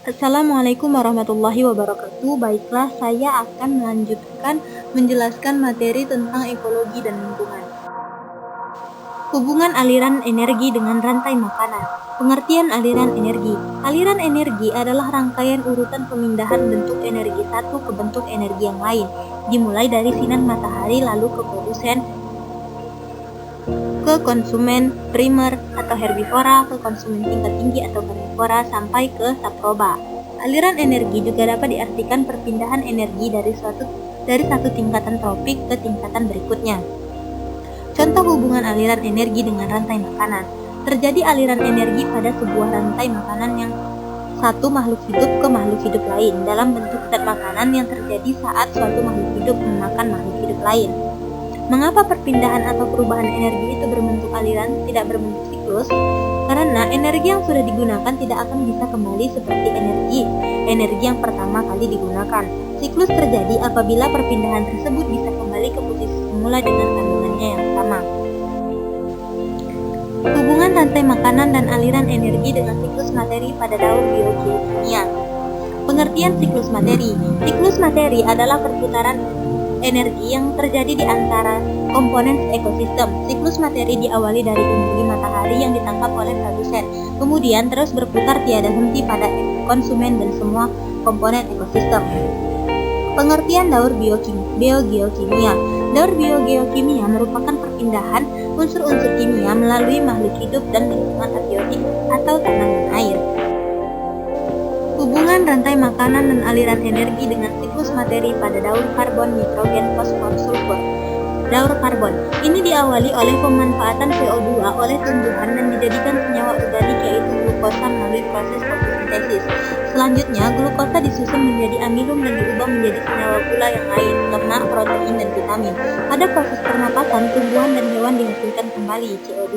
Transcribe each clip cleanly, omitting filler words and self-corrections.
Assalamualaikum warahmatullahi wabarakatuh. Baiklah, saya akan melanjutkan menjelaskan materi tentang ekologi dan lingkungan. Hubungan aliran energi dengan rantai makanan. Pengertian aliran energi. Aliran energi adalah rangkaian urutan pemindahan bentuk energi satu ke bentuk energi yang lain, dimulai dari sinar matahari lalu ke produsen, ke konsumen primer atau herbivora, ke konsumen tingkat tinggi atau karnivora, sampai ke saproba. Aliran energi juga dapat diartikan perpindahan energi dari satu tingkatan tropik ke tingkatan berikutnya. Contoh hubungan aliran energi dengan rantai makanan. Terjadi aliran energi pada sebuah rantai makanan yang satu makhluk hidup ke makhluk hidup lain dalam bentuk zat makanan yang terjadi saat suatu makhluk hidup memakan makhluk hidup lain. Mengapa perpindahan atau perubahan energi itu berbentuk aliran, tidak berbentuk siklus? Karena energi yang sudah digunakan tidak akan bisa kembali seperti energi yang pertama kali digunakan. Siklus terjadi apabila perpindahan tersebut bisa kembali ke posisi semula dengan kandungannya yang sama. Hubungan rantai makanan dan aliran energi dengan siklus materi pada daur biokimia. Pengertian siklus materi. Siklus materi adalah perputaran energi yang terjadi di antara komponen ekosistem. Siklus materi diawali dari energi matahari yang ditangkap oleh produsen, kemudian terus berputar tiada henti pada konsumen dan semua komponen ekosistem. Pengertian daur biogeokimia. Daur biogeokimia merupakan perpindahan unsur-unsur kimia melalui makhluk hidup dan lingkungan abiotik atau tanah dan air. Hubungan rantai makanan dan aliran energi dengan siklus materi pada daur karbon, nitrogen, fosfor, sulfur. Daur karbon ini diawali oleh pemanfaatan CO2 oleh tumbuhan dan dijadikan senyawa organik yaitu glukosa melalui proses fotosintesis. Selanjutnya, glukosa disusun menjadi amilum dan diubah menjadi senyawa gula yang lain, lemak, protein, dan vitamin. Pada proses pernapasan, tumbuhan dan hewan dihasilkan kembali CO2.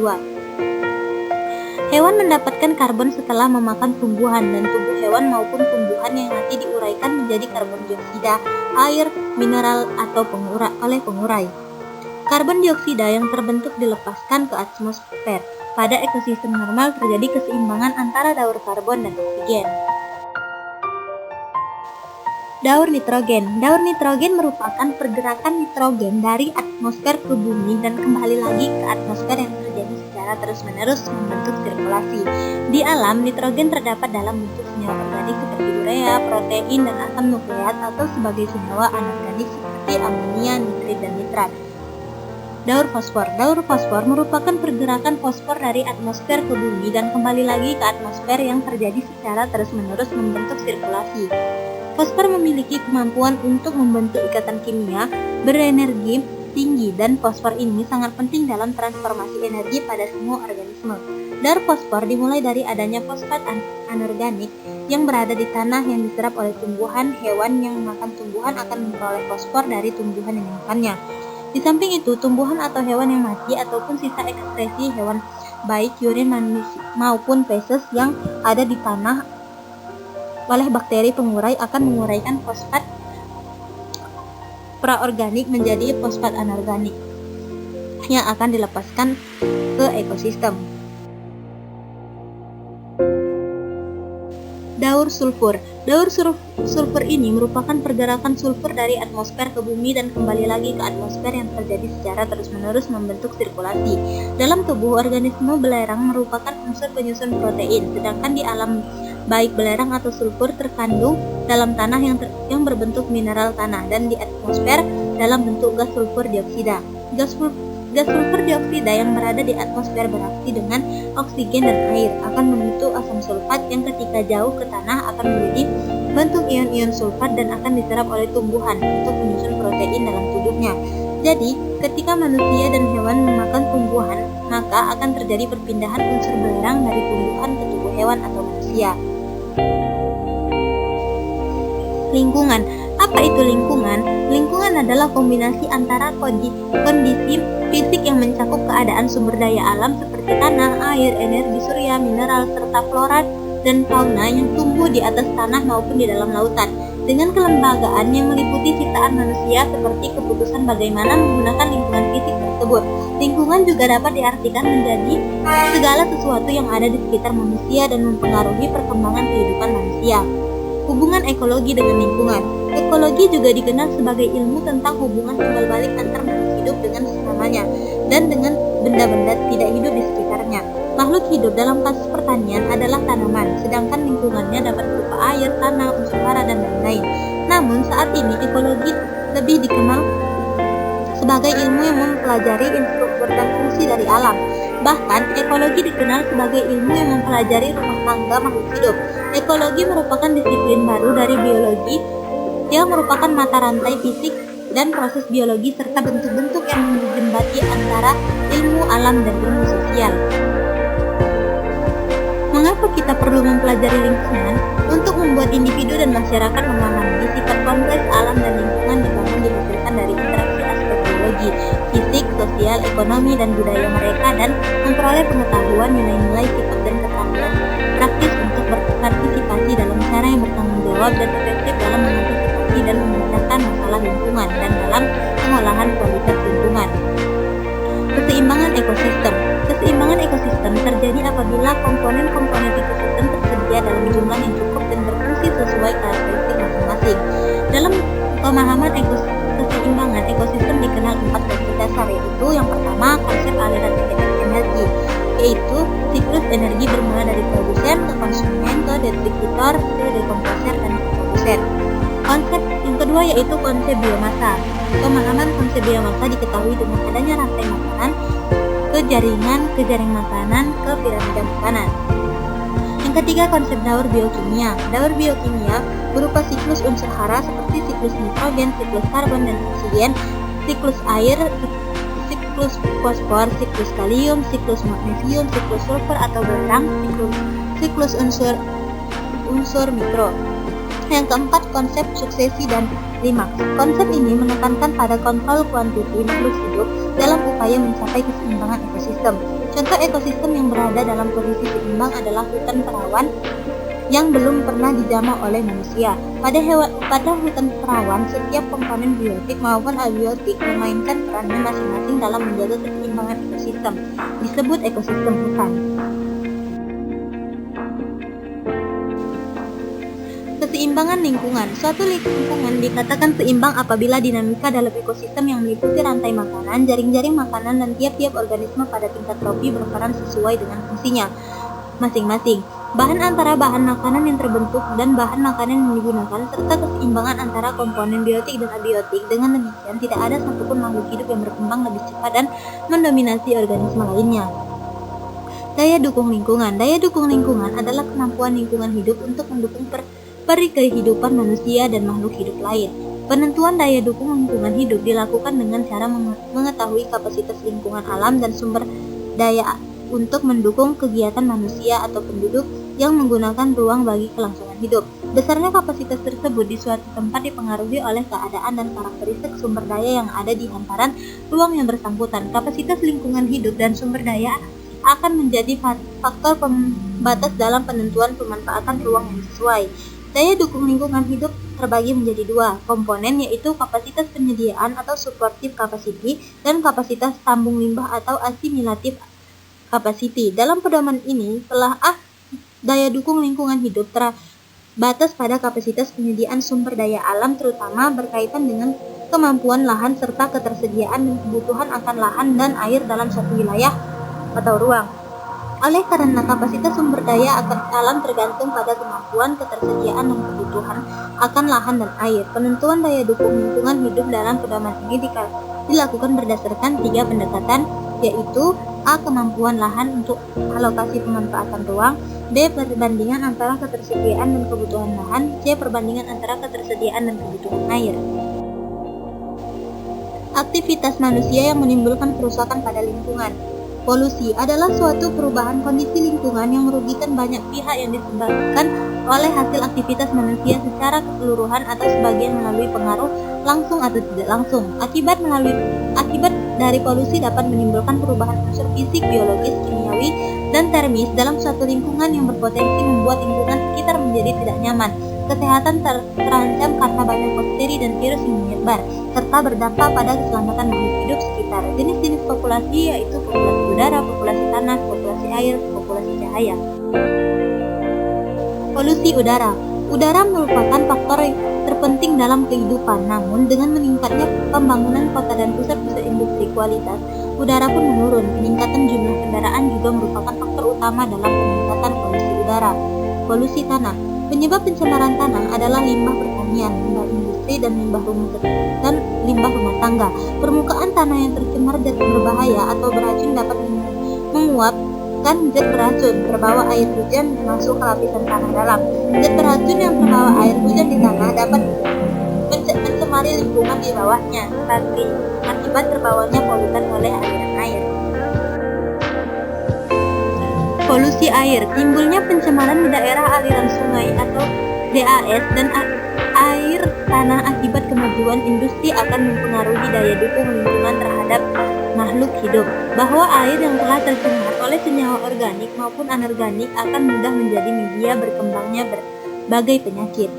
Hewan mendapatkan karbon setelah memakan tumbuhan, dan tubuh hewan maupun tumbuhan yang nanti diuraikan menjadi karbon dioksida, air, mineral, atau oleh pengurai. Karbon dioksida yang terbentuk dilepaskan ke atmosfer. Pada ekosistem normal terjadi keseimbangan antara daur karbon dan oksigen. Daur nitrogen. Daur nitrogen merupakan pergerakan nitrogen dari atmosfer ke bumi dan kembali lagi ke atmosfer yang terjadi secara terus-menerus membentuk sirkulasi. Di alam, nitrogen terdapat dalam bentuk senyawa organik seperti urea, protein, dan asam nukleat atau sebagai senyawa anorganik seperti amonia, nitrit, dan nitrat. Daur fosfor. Daur fosfor merupakan pergerakan fosfor dari atmosfer ke bumi dan kembali lagi ke atmosfer yang terjadi secara terus-menerus membentuk sirkulasi. Fosfor memiliki kemampuan untuk membentuk ikatan kimia berenergi tinggi dan fosfor ini sangat penting dalam transformasi energi pada semua organisme. Daur fosfor dimulai dari adanya fosfat anorganik yang berada di tanah yang diserap oleh tumbuhan. Hewan yang makan tumbuhan akan memperoleh fosfor dari tumbuhan yang dimakannya. Di samping itu, tumbuhan atau hewan yang mati ataupun sisa ekskresi hewan baik urin manusia maupun feses yang ada di tanah oleh bakteri pengurai akan menguraikan fosfat praorganik menjadi fosfat anorganik yang akan dilepaskan ke ekosistem. Daur sulfur. Daur sulfur ini merupakan pergerakan sulfur dari atmosfer ke bumi dan kembali lagi ke atmosfer yang terjadi secara terus-menerus membentuk sirkulasi. Dalam tubuh organisme, belerang merupakan unsur penyusun protein, sedangkan di alam baik belerang atau sulfur terkandung dalam tanah yang berbentuk mineral tanah dan di atmosfer dalam bentuk gas sulfur dioksida. Gas sulfur dioksida yang berada di atmosfer bereaksi dengan oksigen dan air akan membentuk asam sulfat yang ketika jauh ke tanah akan menjadi bentuk ion-ion sulfat dan akan diserap oleh tumbuhan untuk menyusun protein dalam tubuhnya. Jadi, ketika manusia dan hewan memakan tumbuhan, maka akan terjadi perpindahan unsur belerang dari tumbuhan ke tubuh hewan atau manusia. Lingkungan. Apa itu lingkungan? Lingkungan adalah kombinasi antara kondisi fisik yang mencakup keadaan sumber daya alam seperti tanah, air, energi surya, mineral, serta flora dan fauna yang tumbuh di atas tanah maupun di dalam lautan. Dengan kelembagaan yang meliputi ciptaan manusia seperti keputusan bagaimana menggunakan lingkungan fisik tersebut. Lingkungan juga dapat diartikan menjadi segala sesuatu yang ada di sekitar manusia dan mempengaruhi perkembangan kehidupan manusia. Hubungan ekologi dengan lingkungan. Ekologi juga dikenal sebagai ilmu tentang hubungan timbal balik antar makhluk hidup dengan sesamanya dan dengan benda-benda tidak hidup di sekitarnya. Makhluk hidup dalam kasus pertanian adalah tanaman, sedangkan lingkungannya dapat berupa air, tanah, unsur hara, dan lain-lain. Namun saat ini ekologi lebih dikenal sebagai ilmu yang mempelajari struktur dan fungsi dari alam. Bahkan, ekologi dikenal sebagai ilmu yang mempelajari rumah tangga makhluk hidup. Ekologi merupakan disiplin baru dari biologi yang merupakan mata rantai fisik dan proses biologi serta bentuk-bentuk yang menjembati antara ilmu alam dan ilmu sosial. Mengapa kita perlu mempelajari lingkungan? Untuk membuat individu dan masyarakat memahami sifat kompleks alam dan lingkungan dihasilkan dari interaksi aspek biologi, fisik, sosial, ekonomi, dan budaya mereka dan memperoleh pengetahuan nilai-nilai sifat dan keterampilan praktis untuk berpartisipasi dalam cara yang bertanggung jawab dan efektif dalam mengantisipasi dan memecahkan masalah lingkungan dan dalam pengolahan kualitas lingkungan. Keseimbangan ekosistem. Keseimbangan ekosistem terjadi apabila komponen-komponen ekosistem tersedia dalam jumlah yang cukup dan berfungsi sesuai karakteristik masing-masing. Dalam pemahaman keseimbangan ekosistem dikenal 4 konsep dasar, yaitu yang pertama konsep aliran energi, yaitu siklus energi bermula dari produsen ke konsumen ke distributor ke dekomposer dan produsen. Konsep yang kedua yaitu konsep biomasa. Pemahaman konsep biomasa diketahui dengan adanya rantai makanan ke jaring makanan, ke piramida makanan. Yang ketiga konsep daur biokimia. Daur biokimia berupa siklus unsur hara seperti siklus nitrogen, siklus karbon dan oksigen, siklus air, siklus fosfor, siklus kalium, siklus magnesium, siklus sulfur atau berang, siklus unsur mikro. Yang keempat, konsep suksesi dan klimaks. Konsep ini menekankan pada kontrol kuantiti makhluk hidup dalam upaya mencapai keseimbangan ekosistem. Contoh ekosistem yang berada dalam posisi seimbang adalah hutan perawan yang belum pernah dijamah oleh manusia. Pada hutan perawan, setiap komponen biotik maupun abiotik memainkan perannya masing-masing dalam menjaga keseimbangan ekosistem, disebut ekosistem hutan. Keseimbangan lingkungan. Suatu lingkungan dikatakan seimbang apabila dinamika dalam ekosistem yang meliputi rantai makanan, jaring-jaring makanan, dan tiap-tiap organisme pada tingkat trofi berperan sesuai dengan fungsinya masing-masing. Bahan antara bahan makanan yang terbentuk dan bahan makanan yang digunakan, serta keseimbangan antara komponen biotik dan abiotik. Dengan demikian, tidak ada satupun makhluk hidup yang berkembang lebih cepat dan mendominasi organisme lainnya. Daya dukung lingkungan. Daya dukung lingkungan adalah kemampuan lingkungan hidup untuk mendukung peri kehidupan manusia dan makhluk hidup lain. Penentuan daya dukung lingkungan hidup dilakukan dengan cara mengetahui kapasitas lingkungan alam dan sumber daya untuk mendukung kegiatan manusia atau penduduk yang menggunakan ruang bagi kelangsungan hidup. Besarnya kapasitas tersebut di suatu tempat dipengaruhi oleh keadaan dan karakteristik sumber daya yang ada di hamparan ruang yang bersangkutan. Kapasitas lingkungan hidup dan sumber daya akan menjadi faktor pembatas dalam penentuan pemanfaatan ruang yang sesuai. Daya dukung lingkungan hidup terbagi menjadi 2 komponen, yaitu kapasitas penyediaan atau supportive capacity dan kapasitas tambung limbah atau assimilative capacity. Dalam pedoman ini, telah daya dukung lingkungan hidup terbatas pada kapasitas penyediaan sumber daya alam, terutama berkaitan dengan kemampuan lahan serta ketersediaan dan kebutuhan akan lahan dan air dalam suatu wilayah atau ruang. Oleh karena kapasitas sumber daya alam tergantung pada kemampuan, ketersediaan, dan kebutuhan akan lahan dan air. Penentuan daya dukung lingkungan hidup dalam pedoman ini dilakukan berdasarkan 3 pendekatan, yaitu A. Kemampuan lahan untuk alokasi pemanfaatan ruang, B. Perbandingan antara ketersediaan dan kebutuhan lahan, C. Perbandingan antara ketersediaan dan kebutuhan air. Aktivitas manusia yang menimbulkan kerusakan pada lingkungan. Polusi adalah suatu perubahan kondisi lingkungan yang merugikan banyak pihak yang disebabkan oleh hasil aktivitas manusia secara keseluruhan atau sebagian melalui pengaruh langsung atau tidak langsung. Akibat dari polusi dapat menimbulkan perubahan unsur fisik, biologis, kimiawi, dan termis dalam suatu lingkungan yang berpotensi membuat lingkungan sekitar menjadi tidak nyaman. Kesehatan terancam karena banyak bakteri dan virus yang menyebar, serta berdampak pada keselamatan makhluk hidup sekitar. Jenis-jenis populasi yaitu populasi udara, populasi tanah, populasi air, populasi cahaya. Polusi udara. Udara merupakan faktor terpenting dalam kehidupan, namun dengan meningkatnya pembangunan kota dan pusat-pusat industri, kualitas udara pun menurun. Peningkatan jumlah kendaraan juga merupakan faktor utama dalam peningkatan polusi udara. Polusi tanah. Penyebab pencemaran tanah adalah limbah pertanian, limbah industri, dan limbah rumah tangga. Permukaan tanah yang tercemar zat berbahaya atau beracun dapat menguapkan zat beracun terbawa air hujan masuk ke lapisan tanah dalam. Zat beracun yang terbawa air hujan di tanah dapat mencemari lingkungan di bawahnya, akibat terbawanya polutan oleh aliran air. Polusi air. Timbulnya pencemaran di daerah aliran sungai atau DAS dan air tanah akibat kemajuan industri akan mempengaruhi daya dukung lingkungan terhadap makhluk hidup. Bahwa air yang telah tercemar oleh senyawa organik maupun anorganik akan mudah menjadi media berkembangnya berbagai penyakit.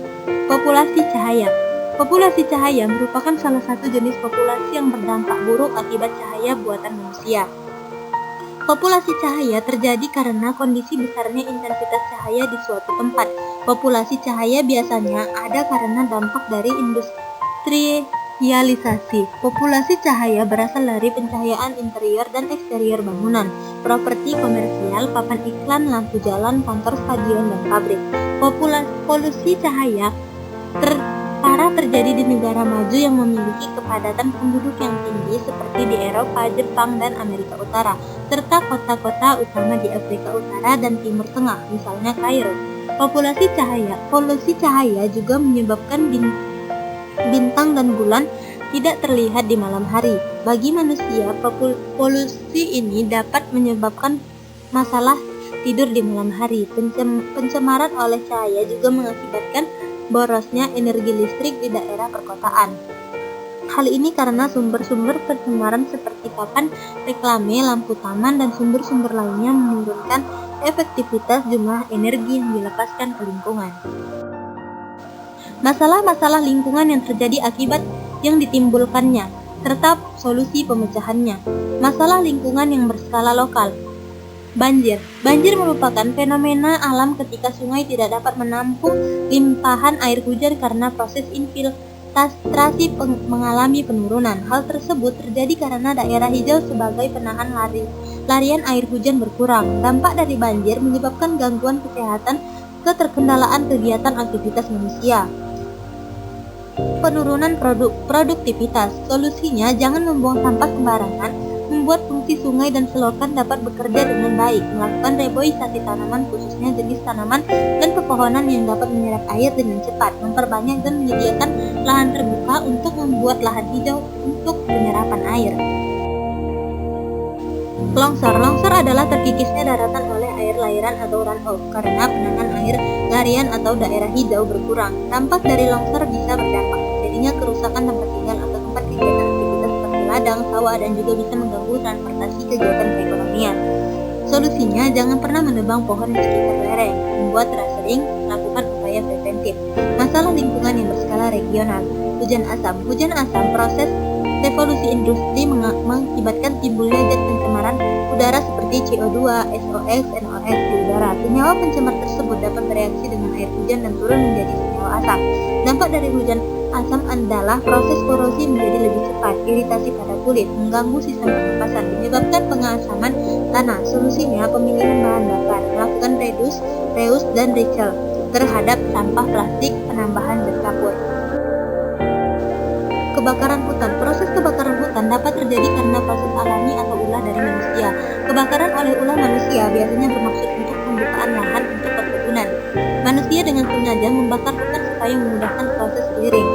Populasi cahaya. Populasi cahaya merupakan salah satu jenis populasi yang berdampak buruk akibat cahaya buatan manusia. Populasi cahaya terjadi karena kondisi besarnya intensitas cahaya di suatu tempat. Populasi cahaya biasanya ada karena dampak dari industrialisasi. Populasi cahaya berasal dari pencahayaan interior dan eksterior bangunan, properti komersial, papan iklan, lampu jalan, kantor, stadion, dan pabrik. Polusi cahaya parah terjadi di negara maju yang memiliki kepadatan penduduk yang tinggi seperti di Eropa, Jepang, dan Amerika Utara, serta kota-kota utama di Afrika Utara dan Timur Tengah, misalnya Kairo. Polusi cahaya juga menyebabkan bintang dan bulan tidak terlihat di malam hari. Bagi manusia, polusi ini dapat menyebabkan masalah tidur di malam hari. Pencemaran oleh cahaya juga mengakibatkan borosnya energi listrik di daerah perkotaan. Hal ini karena sumber-sumber pencemaran seperti papan reklame, lampu taman, dan sumber-sumber lainnya menurunkan efektivitas jumlah energi yang dilepaskan ke lingkungan. Masalah-masalah lingkungan yang terjadi akibat yang ditimbulkannya, serta solusi pemecahannya. Masalah lingkungan yang berskala lokal. Banjir. Banjir merupakan fenomena alam ketika sungai tidak dapat menampung limpahan air hujan karena proses infiltrasi mengalami penurunan. Hal tersebut terjadi karena daerah hijau sebagai penahan larian air hujan berkurang. Dampak dari banjir menyebabkan gangguan kesehatan, keterkendalaan kegiatan aktivitas manusia. Penurunan produktivitas. Solusinya, jangan membuang sampah sembarangan, membuat fungsi sungai dan selokan dapat bekerja dengan baik, melakukan reboisasi tanaman khususnya jenis tanaman dan pepohonan yang dapat menyerap air dengan cepat, memperbanyak dan menyediakan lahan terbuka untuk membuat lahan hijau untuk penyerapan air. Longsor adalah terkikisnya daratan oleh air lairan atau runoff karena penahan air larian atau daerah hijau berkurang. Dampak dari longsor bisa berdampak terjadinya kerusakan tempat tinggal atau tempat kegiatan aktivitas seperti ladang, sawah, dan juga bisa mengganggu transportasi kegiatan perekonomian. Solusinya, jangan pernah menebang pohon di sekitar lereng, membuat sering melakukan upaya preventif. Masalah lingkungan yang berskala regional. Hujan asam, proses revolusi industri mengakibatkan timbulnya zat pencemaran udara seperti CO2, SOx, NOx di udara. Senyawa pencemar tersebut dapat bereaksi dengan air hujan dan turun menjadi senyawa asam. Dampak dari hujan asam adalah proses korosi menjadi lebih cepat, iritasi pada kulit, mengganggu sistem pernapasan, menyebabkan pengasaman tanah. Solusinya, pemilihan bahan bakar, melakukan reuse dan recycle terhadap sampah plastik, penambahan zat kapur. Kebakaran hutan. Proses kebakaran hutan dapat terjadi karena proses alami atau ulah dari manusia. Kebakaran oleh ulah manusia biasanya bermaksud untuk pembukaan lahan untuk perkebunan. Manusia dengan sengaja membakar hutan supaya memudahkan proses clearing.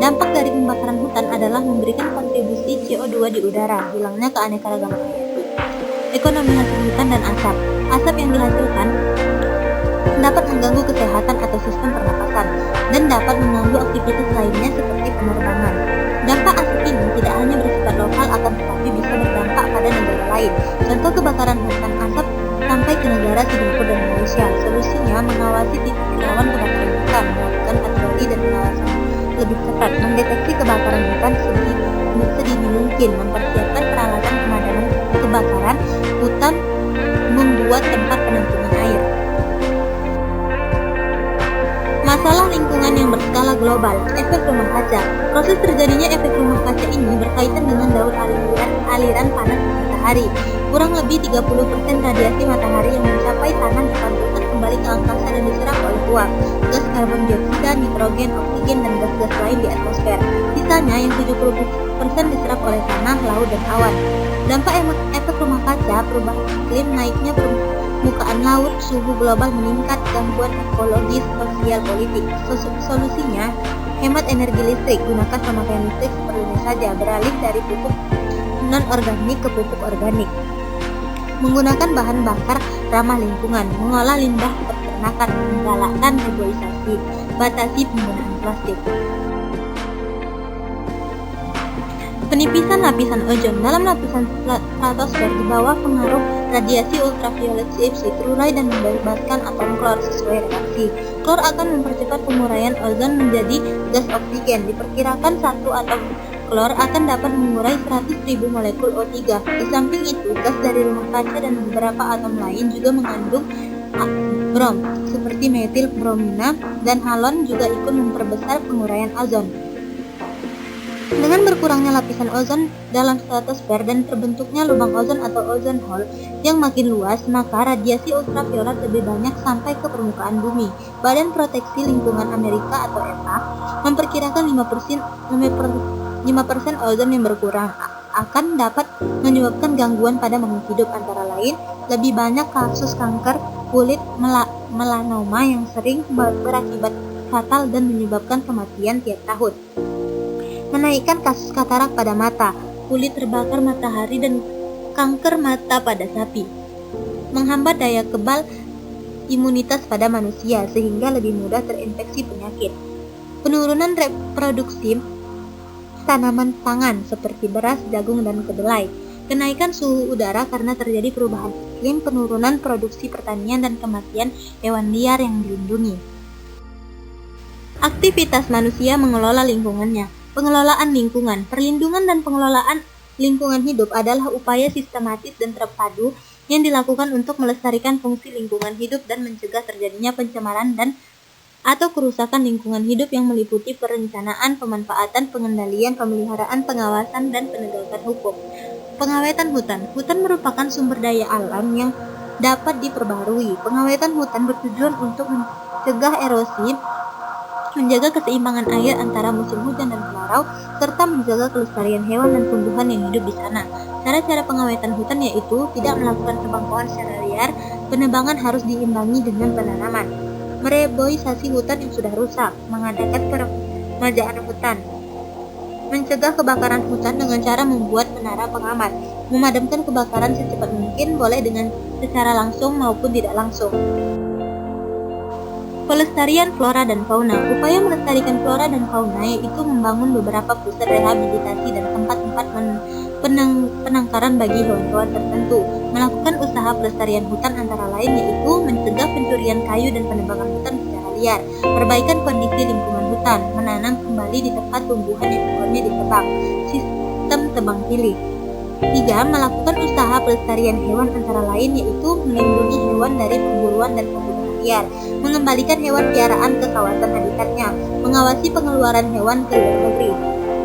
Dampak dari pembakaran hutan adalah memberikan kontribusi CO2 di udara, hilangnya keanekaragaman hayati, ekonomi hasil hutan, dan asap. Asap yang dihasilkan dapat mengganggu kesehatan atau sistem pernapasan dan dapat mengganggu aktivitas lainnya seperti penerbangan. Dampak asap ini tidak hanya bersifat lokal akan tetapi bisa berdampak pada negara lain. Contoh kebakaran hutan asap sampai ke negara Singapura dan Malaysia. Solusinya mengawasi titik rawan kebakaran hutan, melakukan patroli dan pengawasan lebih ketat, mendeteksi kebakaran hutan sedini mungkin, mempersiapkan peralatan pemadaman kebakaran hutan, membuat tempat penampungan air. Masalah lingkungan yang berskala global, efek rumah kaca. Proses terjadinya efek rumah kaca ini berkaitan dengan daur aliran panas matahari. Kurang lebih 30% radiasi matahari yang mencapai tanah dipantulkan kembali ke angkasa dan diserap oleh uap, gas karbon dioksida, nitrogen, oksigen, dan gas-gas lain di atmosfer. Sisanya yang 70% diserap oleh tanah, laut, dan awan. Dampak efek rumah kaca, perubahan iklim, naiknya permukaan laut, suhu global meningkat, gangguan ekologis, sosial, politik. Solusinya, hemat energi listrik, gunakan pemakaian listrik seperlunya saja, beralih dari pupuk non-organik ke pupuk organik, menggunakan bahan bakar ramah lingkungan, mengolah limbah peternakan, menggalakkan reboisasi, batasi penggunaan plastik. Penipisan lapisan ozon. Dalam lapisan stratosfer di bawah pengaruh radiasi ultraviolet CFC terurai dan membebaskan atom klor sesuai reaksi. Klor akan mempercepat penguraian ozon menjadi gas oksigen. Diperkirakan satu atom klor akan dapat mengurai 100.000 molekul O3. Di samping itu, gas dari rumah kaca dan beberapa atom lain juga mengandung brom, seperti metil bromina, dan halon juga ikut memperbesar penguraian ozon. Dengan berkurangnya lapisan ozon dalam stratosfer dan terbentuknya lubang ozon atau ozone hole yang makin luas, maka radiasi ultraviolet lebih banyak sampai ke permukaan bumi. Badan Proteksi Lingkungan Amerika atau EPA memperkirakan 5% ozon yang berkurang akan dapat menyebabkan gangguan pada makhluk hidup, antara lain lebih banyak kasus kanker kulit, melanoma yang sering berakibat fatal dan menyebabkan kematian tiap tahun. Menaikkan kasus katarak pada mata, kulit terbakar matahari, dan kanker mata pada sapi. Menghambat daya kebal imunitas pada manusia sehingga lebih mudah terinfeksi penyakit. Penurunan reproduksi tanaman pangan seperti beras, jagung, dan kedelai. Kenaikan suhu udara karena terjadi perubahan iklim, penurunan produksi pertanian, dan kematian hewan liar yang dilindungi. Aktivitas manusia mengelola lingkungannya. Pengelolaan lingkungan, perlindungan dan pengelolaan lingkungan hidup adalah upaya sistematis dan terpadu yang dilakukan untuk melestarikan fungsi lingkungan hidup dan mencegah terjadinya pencemaran atau kerusakan lingkungan hidup yang meliputi perencanaan, pemanfaatan, pengendalian, pemeliharaan, pengawasan, dan penegakan hukum. Pengawetan hutan. Hutan merupakan sumber daya alam yang dapat diperbarui. Pengawetan hutan bertujuan untuk mencegah erosi, menjaga keseimbangan air antara musim hujan dan kemarau, serta menjaga kelestarian hewan dan tumbuhan yang hidup di sana. Cara-cara pengawetan hutan yaitu tidak melakukan tebangkauan secara liar, penebangan harus diimbangi dengan penanaman, mereboisasi hutan yang sudah rusak, mengadakan peremajaan hutan, mencegah kebakaran hutan dengan cara membuat menara pengamat, memadamkan kebakaran secepat mungkin, boleh dengan secara langsung maupun tidak langsung. Pelestarian flora dan fauna. Upaya melestarikan flora dan fauna yaitu membangun beberapa pusat rehabilitasi dan tempat-tempat penangkaran bagi hewan-hewan tertentu. Melakukan usaha pelestarian hutan antara lain yaitu mencegah pencurian kayu dan penebangan hutan secara liar, perbaikan kondisi lingkungan hutan, menanam kembali di tempat tumbuhan yang pohonnya ditebang, sistem tebang pilih. 3. Melakukan usaha pelestarian hewan antara lain yaitu melindungi hewan dari perburuan dan pembunuhan liar, mengembalikan hewan piaraan ke kawasan habitatnya, mengawasi pengeluaran hewan ke luar negeri.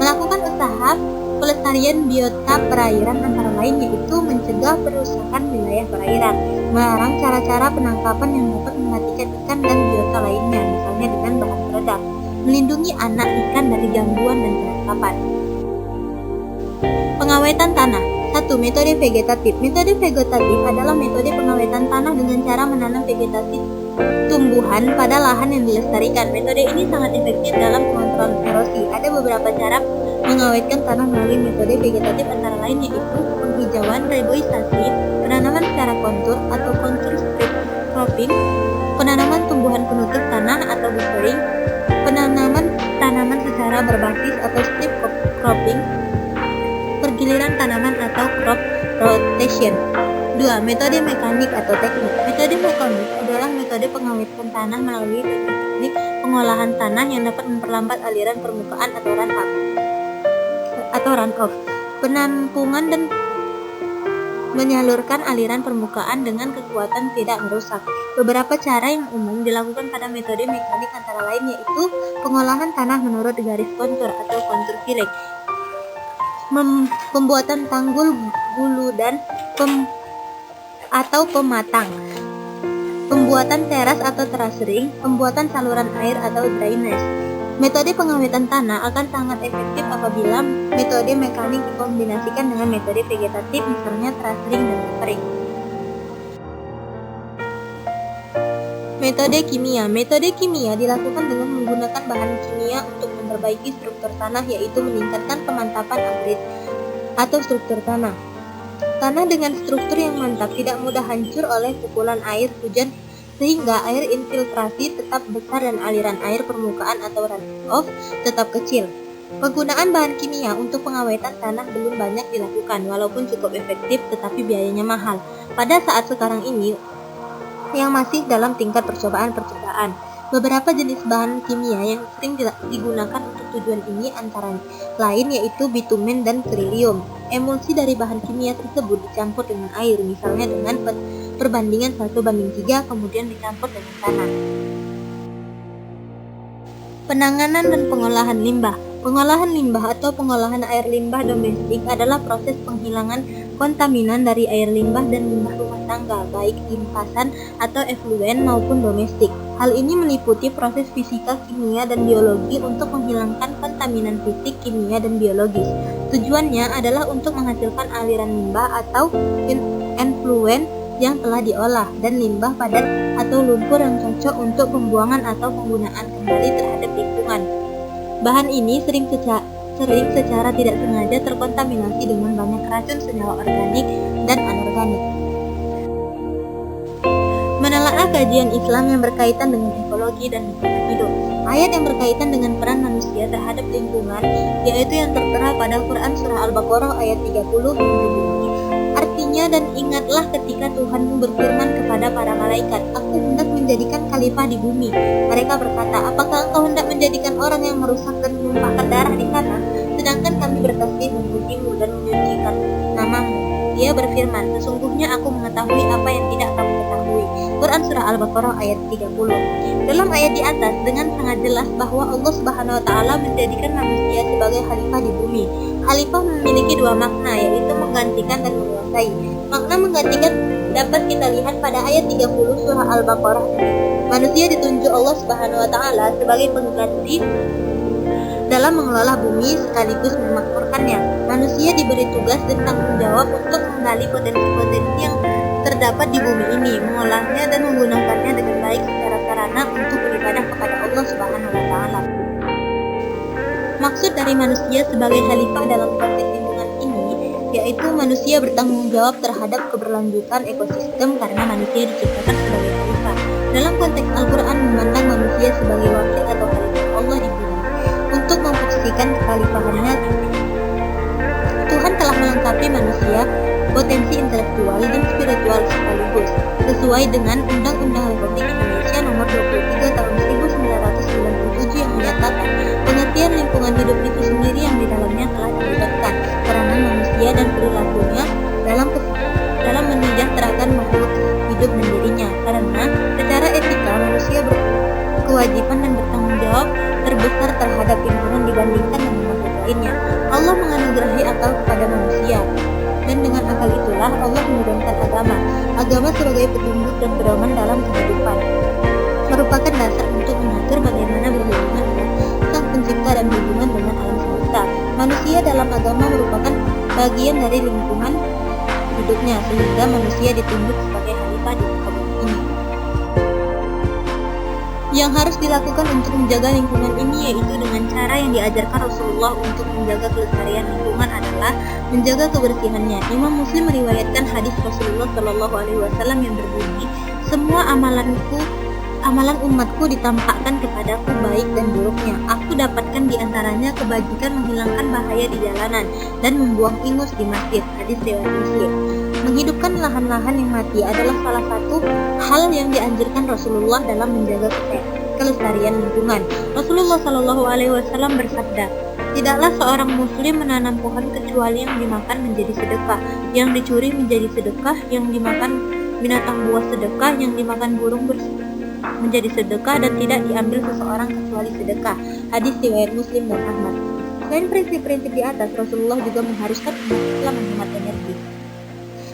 Melakukan usaha pelestarian biota perairan antara lain yaitu mencegah perusakan wilayah perairan, melarang cara-cara penangkapan yang dapat mematikan ikan dan biota lainnya, misalnya dengan bahan peledak, melindungi anak ikan dari gangguan dan penangkapan. Pengawetan tanah. 1. Metode vegetatif. Metode vegetatif adalah metode pengawetan tanah dengan cara menanam vegetasi tumbuhan pada lahan yang dilestarikan. Metode ini sangat efektif dalam mengontrol erosi. Ada beberapa cara mengawetkan tanah melalui metode vegetatif antara lain yaitu penghijauan, reboisasi, penanaman secara kontur atau kontur strip cropping, penanaman tumbuhan penutup tanah atau buffering, penanaman tanaman secara berbasis atau strip cropping, pergiliran tanaman atau crop rotation. 2. 2. Metode mekanik atau teknik. Metode mekanik adalah metode pengawetan tanah melalui teknik pengolahan tanah yang dapat memperlambat aliran permukaan atau runoff, penampungan dan menyalurkan aliran permukaan dengan kekuatan tidak merusak. Beberapa cara yang umum dilakukan pada metode mekanik antara lain yaitu pengolahan tanah menurut garis kontur atau kontur filling, pembuatan tanggul bulu dan pematang, pembuatan teras atau terasering, pembuatan saluran air atau drainase. Metode pengawetan tanah akan sangat efektif apabila metode mekanik dikombinasikan dengan metode vegetatif, misalnya terasering dan buffering. Metode kimia. Metode kimia dilakukan dengan menggunakan bahan kimia untuk memperbaiki struktur tanah, yaitu meningkatkan kemantapan agregat atau struktur tanah. Tanah dengan struktur yang mantap tidak mudah hancur oleh pukulan air hujan, sehingga air infiltrasi tetap besar dan aliran air permukaan atau runoff tetap kecil. Penggunaan bahan kimia untuk pengawetan tanah belum banyak dilakukan, walaupun cukup efektif tetapi biayanya mahal. Pada saat sekarang ini, yang masih dalam tingkat percobaan. Beberapa jenis bahan kimia yang sering digunakan untuk tujuan ini antara lain yaitu bitumen dan berilium. Emulsi dari bahan kimia tersebut dicampur dengan air, misalnya dengan perbandingan 1:3, kemudian dicampur dengan tanah. Penanganan dan pengolahan limbah. Pengolahan limbah atau pengolahan air limbah domestik adalah proses penghilangan kontaminan dari air limbah dan limbah rumah tangga, baik limpasan atau efluen maupun domestik. Hal ini meliputi proses fisika, kimia, dan biologi untuk menghilangkan kontaminan fisik, kimia, dan biologis. Tujuannya adalah untuk menghasilkan aliran limbah atau efluen yang telah diolah, dan limbah padat atau lumpur yang cocok untuk pembuangan atau penggunaan kembali terhadap lingkungan. Bahan ini sering secara tidak sengaja terkontaminasi dengan banyak racun senyawa organik dan anorganik. Menelaah kajian Islam yang berkaitan dengan ekologi dan lingkungan hidup. Ayat yang berkaitan dengan peran manusia terhadap lingkungan, yaitu yang tertera pada Quran Surah Al-Baqarah ayat 30 yang berbunyi, artinya, dan ingatlah ketika Tuhanmu berfirman kepada para malaikat, aku hendak menjadikan khalifah di bumi. Mereka berkata, apakah engkau hendak menjadikan orang yang merusak dan menumpahkan darah di sana? Sedangkan kami bertasbih memujimu dan menyucikan namamu. Dia berfirman, sesungguhnya aku mengetahui apa yang tidak kamu ketahui. Quran Surah Al-Baqarah ayat 30. Dalam ayat di atas dengan sangat jelas bahwa Allah Subhanahu wa Ta'ala menjadikan manusia sebagai khalifah di bumi. Khalifah memiliki dua makna, yaitu menggantikan dan menguasai. Makna menggantikan dapat kita lihat pada ayat 30 Surah Al-Baqarah. Manusia ditunjuk Allah Subhanahu wa Ta'ala sebagai pengganti dalam mengelola bumi sekaligus memakmurkannya. Manusia diberi tugas dan tanggung jawab untuk menggali potensi-potensi yang terdapat di bumi ini, mengolahnya dan menggunakannya dengan baik secara sarana untuk beribadah kepada Allah Subhanahu wa Ta'ala. Maksud dari manusia sebagai khalifah dalam konteks lingkungan ini yaitu manusia bertanggung jawab terhadap keberlanjutan ekosistem karena manusia diciptakan sebagai khalifah. Dalam konteks Al-Quran memandang manusia sebagai wakil atau khalifah Allah di bumi. Untuk memposisikan kekhalifahannya, Tuhan telah melengkapi manusia potensi intelektual dan spiritual sekaligus, sesuai dengan Undang-Undang Republik Indonesia Nomor 23 Tahun 1997 yang menyatakan pengertian lingkungan hidup itu sendiri yang di dalamnya telah dilibatkan peranan manusia dan perilakunya dalam menyejahterakan makhluk hidup dan dirinya. Karena secara etika manusia berkewajiban dan bertanggung jawab terbesar terhadap lingkungan dibandingkan dengan makhluk lainnya. Allah menganugerahi akal kepada manusia, dan dengan akal itulah Allah menurunkan agama. Agama sebagai petunjuk dan pedoman dalam kehidupan merupakan dasar untuk mengatur bagaimana berhubungan dengan Sang Pencipta dan hubungan dengan alam semesta. Manusia dalam agama merupakan bagian dari lingkungan hidupnya, sehingga manusia ditunjuk sebagai khalifah di muka bumi ini. Yang harus dilakukan untuk menjaga lingkungan ini yaitu dengan cara yang diajarkan Rasulullah untuk menjaga kelestarian lingkungan adalah menjaga kebersihannya. Imam Muslim meriwayatkan hadis Rasulullah Shallallahu Alaihi Wasallam yang berbunyi, semua amalan umatku ditampakkan kepadaku baik dan buruknya. Aku dapatkan di antaranya kebajikan menghilangkan bahaya di jalanan dan membuang ingus di masjid. Hadis riwayat Muslim. Menghidupkan lahan-lahan yang mati adalah salah satu hal yang dianjurkan Rasulullah dalam menjaga kelestarian lingkungan. Rasulullah Shallallahu Alaihi Wasallam bersabda, tidaklah seorang muslim menanam pohon kecuali yang dimakan menjadi sedekah, yang dicuri menjadi sedekah, yang dimakan binatang buas sedekah, yang dimakan burung menjadi sedekah, dan tidak diambil seseorang kecuali sedekah. Hadis riwayat Muslim dan Ahmad. Selain prinsip-prinsip di atas, Rasulullah juga mengharuskan umat Islam menghemat energi.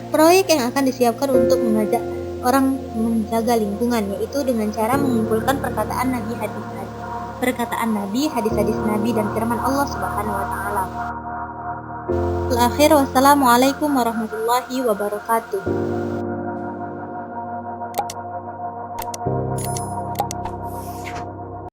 Proyek yang akan disiapkan untuk mengajak orang menjaga lingkungan, yaitu dengan cara mengumpulkan perkataan Nabi, hadis-hadis Nabi, dan firman Allah Subhanahu wa taala. Akhir, wassalamualaikum warahmatullahi wabarakatuh.